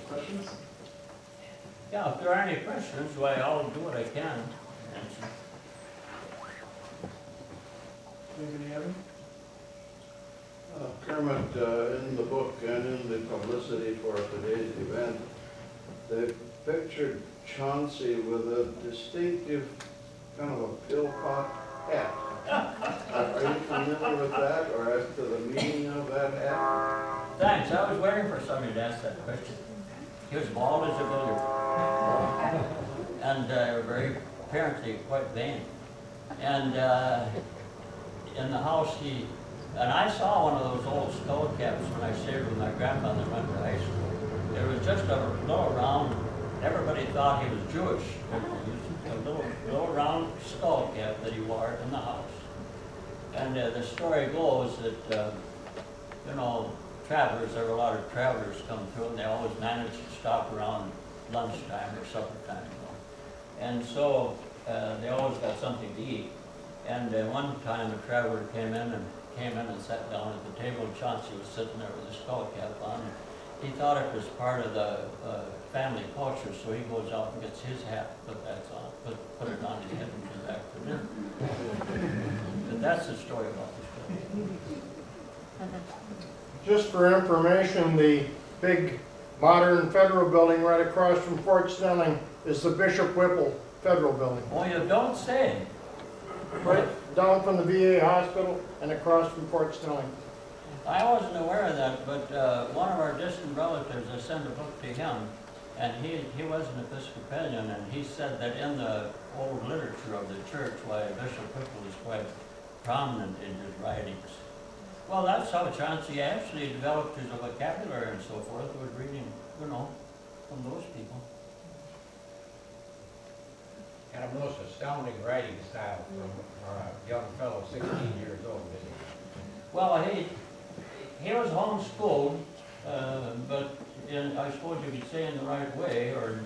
Questions? Yeah, if there are any questions, why, I'll do what I can. Answer. Anybody have any? Kermit, in the book and in the publicity for today's event, they pictured Chauncey with a distinctive kind of a pill pot hat. Are you familiar with that, or as to the meaning of that hat? Thanks, I was waiting for somebody to ask that question. He was bald as a billiard. And very, apparently quite vain. And in the house and I saw one of those old skull caps when I stayed with my grandmother and went to high school. It was just a little round, everybody thought he was Jewish. A little round skull cap that he wore in the house. And the story goes that, you know, travelers, there were a lot of travelers come through, and they always managed to stop around lunchtime or supper time, you know. And so they always got something to eat. And one time a traveler came in and sat down at the table, and Chauncey was sitting there with his skull cap on. He thought it was part of the family culture, so he goes out and gets his hat, put it on his head and came back for dinner. But that's the story about the story. Just for information, the big modern federal building right across from Fort Snelling is the Bishop Whipple Federal Building. Oh, you don't say. Right down from the VA hospital and across from Fort Snelling. I wasn't aware of that, but one of our distant relatives, I sent a book to him, and he was an Episcopalian, and he said that in the old literature of the church, why Bishop Whipple is quite prominent in his writings. Well, that's how Chauncey actually developed his vocabulary and so forth, was reading, you know, from those people. Had a most astounding writing style from a young fellow, 16 years old, isn't he? Well, he was homeschooled, but I suppose you could say in the right way, or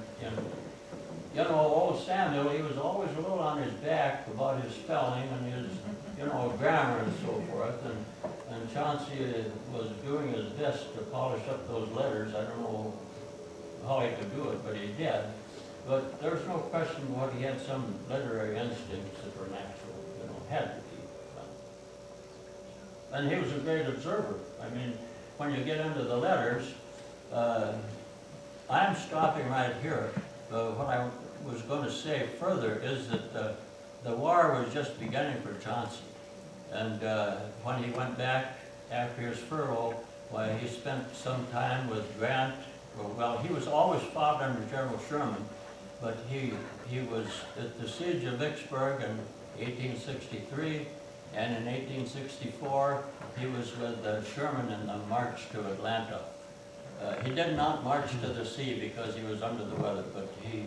you know, old Samuel, he was always a little on his back about his spelling and his, you know, grammar and so forth. And Chauncey was doing his best to polish up those letters. I don't know how he could do it, but he did. But there's no question what he had some literary instincts that were natural, you know, had to be. And he was a great observer. I mean, when you get into the letters, I'm stopping right here. What I was going to say further is that the war was just beginning for Chauncey. And when he went back after his furlough, why, he spent some time with Grant. Well, he was always fought under General Sherman, but he was at the siege of Vicksburg in 1863, and in 1864, he was with Sherman in the march to Atlanta. He did not march to the sea because he was under the weather, but he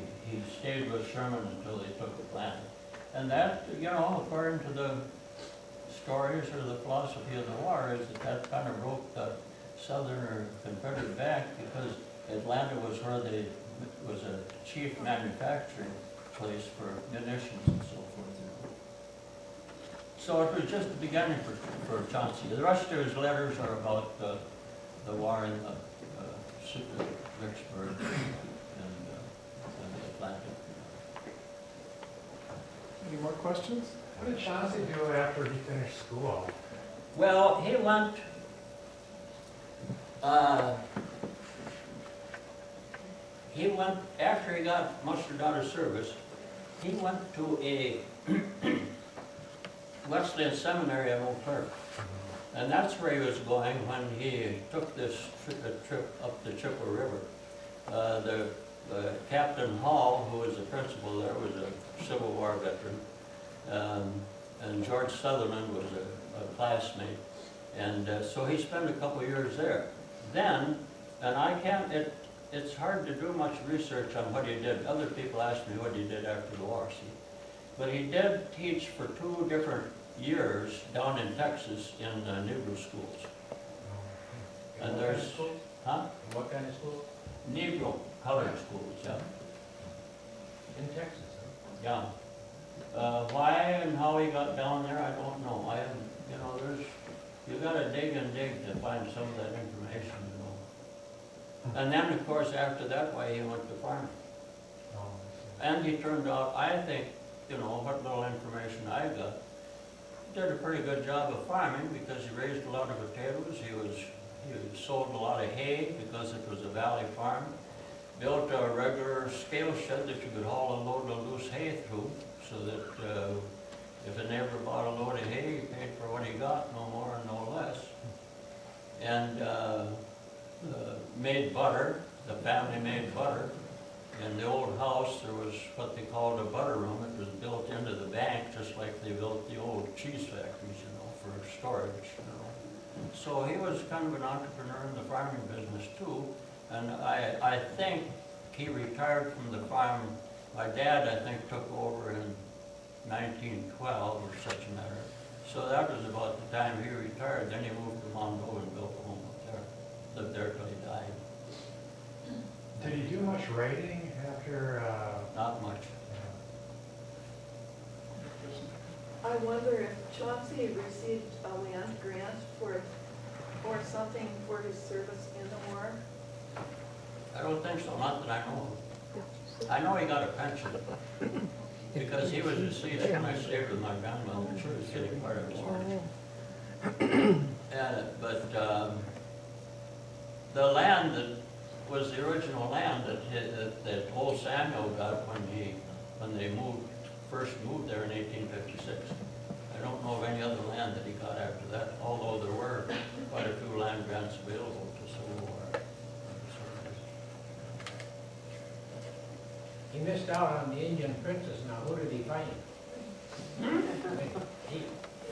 stayed with Sherman until they took Atlanta. And that, you know, according to the stories or the philosophy of the war, is that kind of broke the Southern or Confederate back, because Atlanta was where they was a chief manufacturing place for munitions and so forth. So it was just the beginning for Chauncey. The rest of his letters are about the war in Vicksburg and the Atlantic. Any more questions? What did Chauncey do after he finished school? Well, he went, after he got mustered out of service, he went to a Wesleyan Seminary in Eau Claire. And that's where he was going when he took this trip up the Chippewa River. The Captain Hall, who was the principal there, was a Civil War veteran. And George Sutherland was a classmate. And so he spent a couple years there. Then, and it's hard to do much research on what he did. Other people ask me what he did after the war, see. But he did teach for 2 different years down in Texas in Negro schools. And there's, huh? What kind of school? Negro colored schools, yeah. In Texas, Yeah. Why and how he got down there, I don't know. I haven't, you know, you gotta dig and dig to find some of that information, you know. And then, of course, after that, why he went to farming. And he turned out, I think, you know, what little information I got, did a pretty good job of farming because he raised a lot of potatoes. He sold a lot of hay because it was a valley farm. Built a regular scale shed that you could haul a load of loose hay through, so that if a neighbor bought a load of hay, he paid for what he got, no more and no less. And made butter. The family made butter. In the old house, there was what they called a butter room. It was built into the bank, just like they built the old cheese factories, you know, for storage, you know. So he was kind of an entrepreneur in the farming business too. And I think he retired from the farm. My dad, I think, took over in 1912 or such a matter. So that was about the time he retired. Then he moved to Mondo and built a home up there. Lived there till he died. Did he do much writing after? Not much. I wonder if Chauncey received a land grant or something for his service in the war? I don't think so, not that I know of. I know he got a pension because he was deceased when I stayed with my grandmother. She was getting part of his pension. But the land that was the original land that old Samuel got when they first moved there in 1856. I don't know of any other land that he got after that, although there were quite a few land grants available to Civil War. He missed out on the Indian princess. Now, who did he find?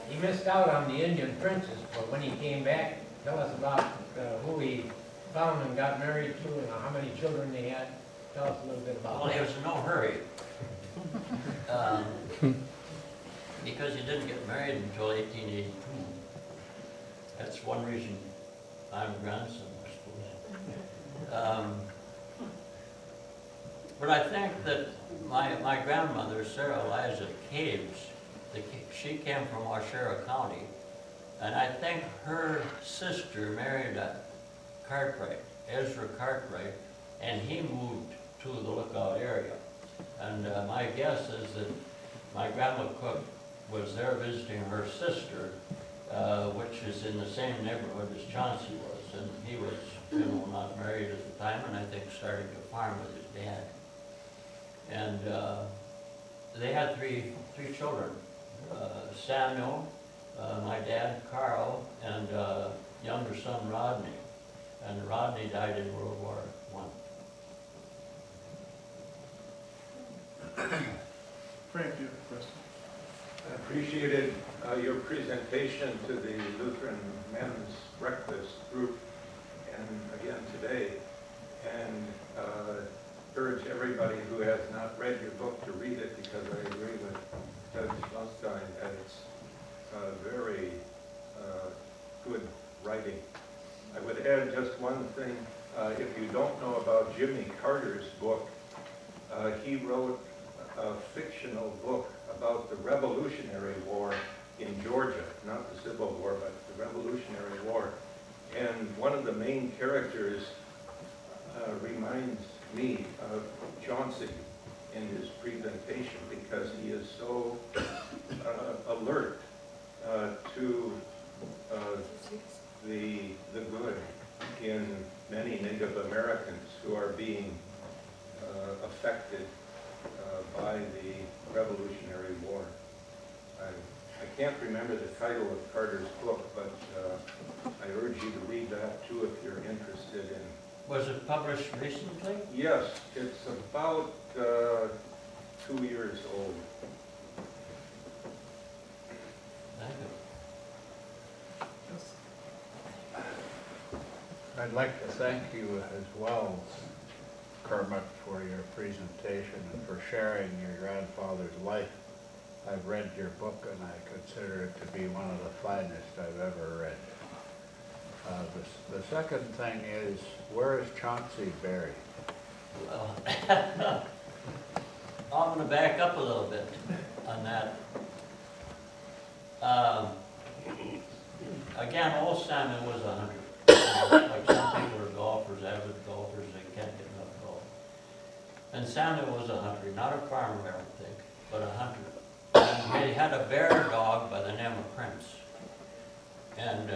He missed out on the Indian princess, but when he came back, tell us about who he found and got married to and how many children they had. Tell us a little bit about Well, that. he was in no hurry. Because he didn't get married until 1882. That's one reason I'm a grandson, I suppose. But I think that my grandmother, Sarah Eliza Caves, she came from Waushara County, and I think her sister married a Cartwright, Ezra Cartwright, and he moved to the Lookout area. And my guess is that my grandma Cooke was there visiting her sister, which is in the same neighborhood as Chauncey was, and he was, not married at the time, and I think starting to farm with his dad. And they had three children, Samuel, my dad, Carl, and younger son, Rodney. And Rodney died in World War I. Frank, you have a question? I appreciated your presentation to the Lutheran Men's Breakfast Group, and again today, and urge everybody who has not read your book to read it, because I agree with Judge Lustine that it's very good writing. I would add just one thing. If you don't know about Jimmy Carter's book, he wrote a fictional book about the Revolutionary War in Georgia, not the Civil War, but the Revolutionary War. And one of the main characters reminds me of Chauncey in his presentation, because he is so alert to the good in many Native Americans who are being affected by the Revolutionary War. I can't remember the title of Carter's book, but I urge you to read that too if you're interested in. Was it published recently? Yes, it's about 2 years old. Thank you. I'd like to thank you as well, Kermit, for your presentation and for sharing your grandfather's life. I've read your book and I consider it to be one of the finest I've ever read. The second thing is, where is Chauncey buried? Well, I'm going to back up a little bit on that. Again, old Simon was 100. Like some people are golfers, avid golfers, they can't get enough golf. And Samuel was 100, not a farmer, I don't think, but 100. And he had a bear dog by the name of Prince. And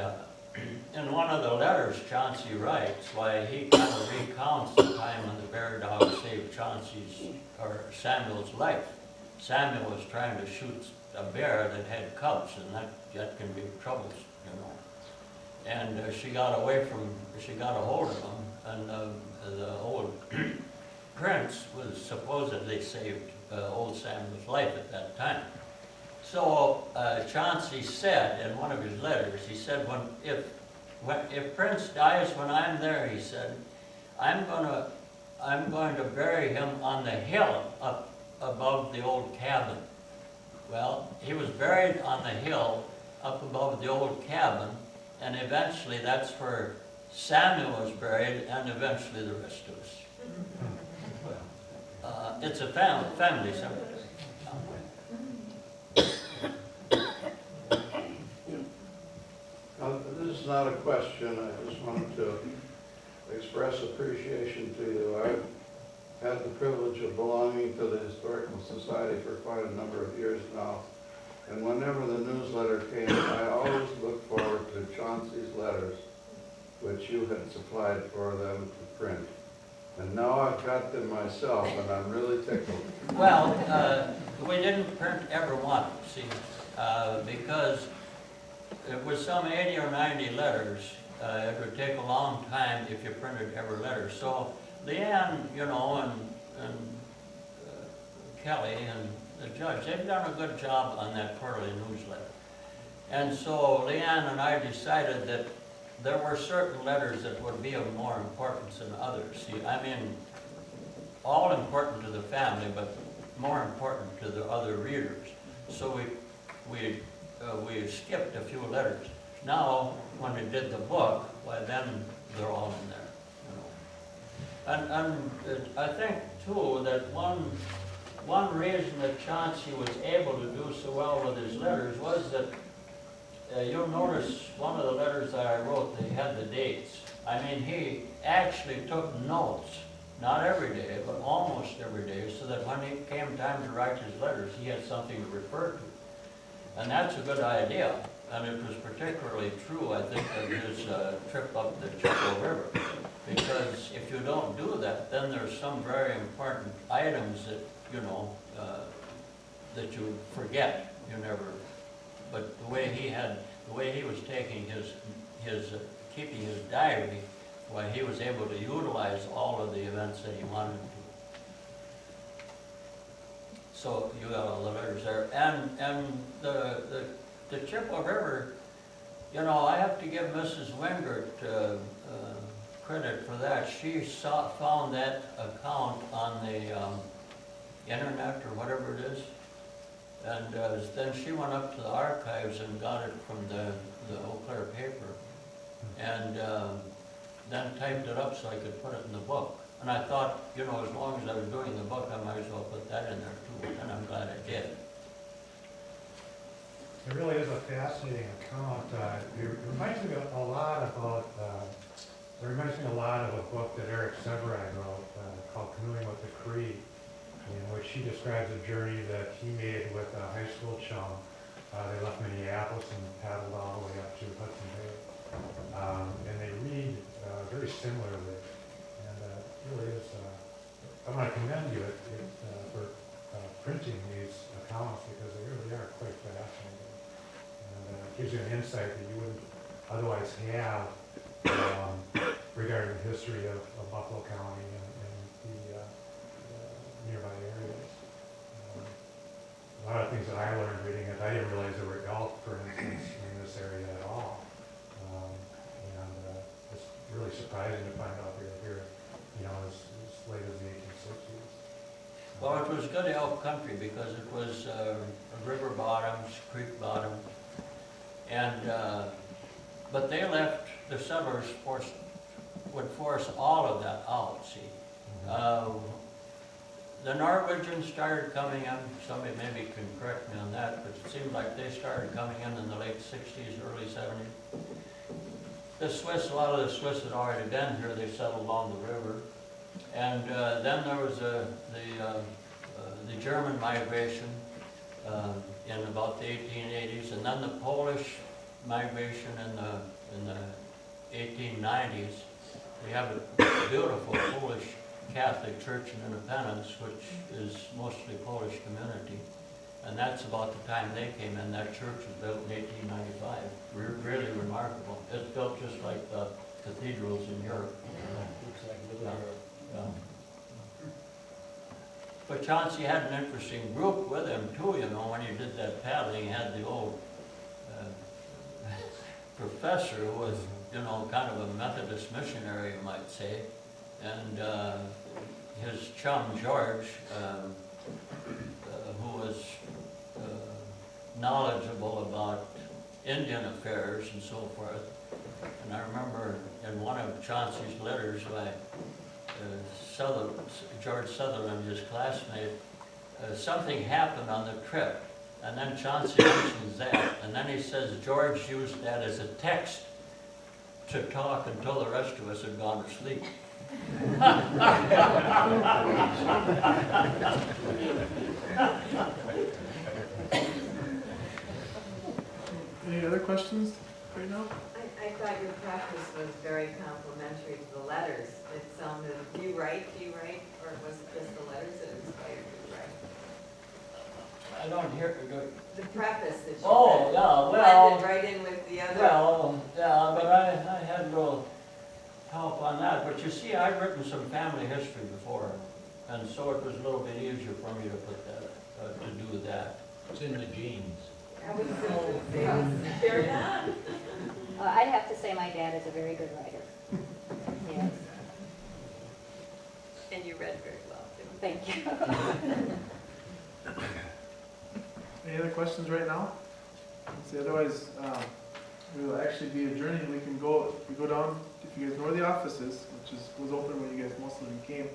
in one of the letters Chauncey writes, why he kind of recounts the time when the bear dog saved Samuel's life. Samuel was trying to shoot a bear that had cubs, and that can be troubles, And she got a hold of him, and the old Prince was supposedly saved old Samuel's life at that time. So Chauncey said in one of his letters, he said, if Prince dies when I'm there, he said, I'm going to bury him on the hill up above the old cabin. Well, he was buried on the hill up above the old cabin, and eventually that's where Samuel was buried, and eventually the rest of us. It's a family cemetery. This is not a question. I just wanted to express appreciation to you. I've had the privilege of belonging to the Historical Society for quite a number of years now. And whenever the newsletter came, I always looked forward to Chauncey's letters, which you had supplied for them to print. And now I've got them myself, and I'm really tickled. Well, we didn't print every one, see, because it was some 80 or 90 letters. It would take a long time if you printed every letter. So Leanne, and Kelly and the judge, they've done a good job on that quarterly newsletter. And so Leanne and I decided that there were certain letters that would be of more importance than others. See, I mean, all important to the family, but more important to the other readers. So we skipped a few letters. Now, when we did the book, well, then they're all in there. And I think too, that one reason that Chauncey was able to do so well with his letters was that, you'll notice one of the letters that I wrote, they had the dates. I mean, he actually took notes, not every day, but almost every day, so that when it came time to write his letters, he had something to refer to. And that's a good idea, and it was particularly true, I think, of his trip up the Chippewa River. Because if you don't do that, then there's some very important items that, you know, that you forget, you never, but the way he was taking keeping his diary, why he was able to utilize all of the events that he wanted to. So you got all the letters there, and the Chippewa River, you know, I have to give Mrs. Wingert credit for that. She found that account on the internet or whatever it is, and then she went up to the archives and got it from the Eau Claire paper, and then typed it up so I could put it in the book. And I thought, you know, as long as I was doing the book, I might as well put that in there too, and I'm glad I did. It really is a fascinating account. It reminds me a lot about, it reminds me a lot of a book that Eric Severine wrote called Canoeing with the Cree, in which he describes a journey that he made with a high school chum. They left Minneapolis and paddled all the way up to Hudson Bay. And they read very similarly. And it really is, I want to commend you for printing these accounts, because they really are quite fascinating. And it gives you an insight that you wouldn't otherwise have regarding the history of Buffalo County and the nearby areas. A lot of things that I learned reading it, I didn't realize there were elk, for instance, in this area at all. It's really surprising to find out they're here, you know, as late as the 1860s. Well, it was good elk country because it was river bottoms, creek bottom, and but they left, the settlers would force all of that out, see. The Norwegians started coming in, somebody maybe can correct me on that, but it seemed like they started coming in the late 60s, early 70s. The Swiss, a lot of the Swiss had already been here, they settled along the river. And then there was the German migration in about the 1880s, and then the Polish migration in the 1890s. We have a beautiful Polish Catholic Church in Independence, which is mostly Polish community. And that's about the time they came in. That church was built in 1895. Really remarkable. It's built just like the cathedrals in Europe. Looks like Little Europe. Yeah. But Chauncey had an interesting group with him too, you know, when he did that paddling. He had the old professor who was, you know, kind of a Methodist missionary, you might say. And his chum, George, who was knowledgeable about Indian affairs and so forth. And I remember in one of Chauncey's letters by George Sutherland, his classmate, something happened on the trip. And then Chauncey mentions that. And then he says George used that as a text to talk until the rest of us had gone to sleep. Any other questions right now? I thought your practice was very complimentary to the letters. It sounded, do you write, or was it just the letters that inspired you to write? I don't hear The preface that you Oh, said, yeah, well, blended right in with the other. well, yeah, but I had no help on that. But you see, I've written some family history before, and so it was a little bit easier for me to put that, to do that. It's in the genes. I was so fair enough. I have to say my dad is a very good writer. Yes, And you read very well, too. thank you. Any other questions right now? See, otherwise, We'll actually be adjourning, we can go, if you go down, if you guys know where the office is, which was open when you guys, most of them came.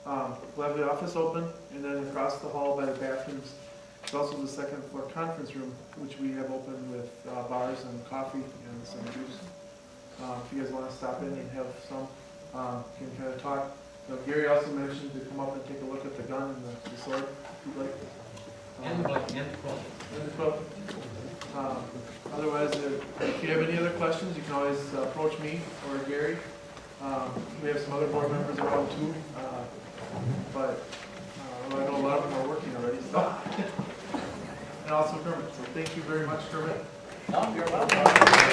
We'll have the office open, and then across the hall by the bathrooms, there's also the second floor conference room, which we have open with bars and coffee and some juice. If you guys wanna stop in and have some, can kind of talk. Gary also mentioned to come up and take a look at the gun and the sword, if you'd like. And the quilt. And the quilt. Otherwise, if you have any other questions, you can always approach me or Gary. We have some other board members around too, but I know a lot of them are working already, so. And also Kermit, so thank you very much, Kermit. No, you're welcome.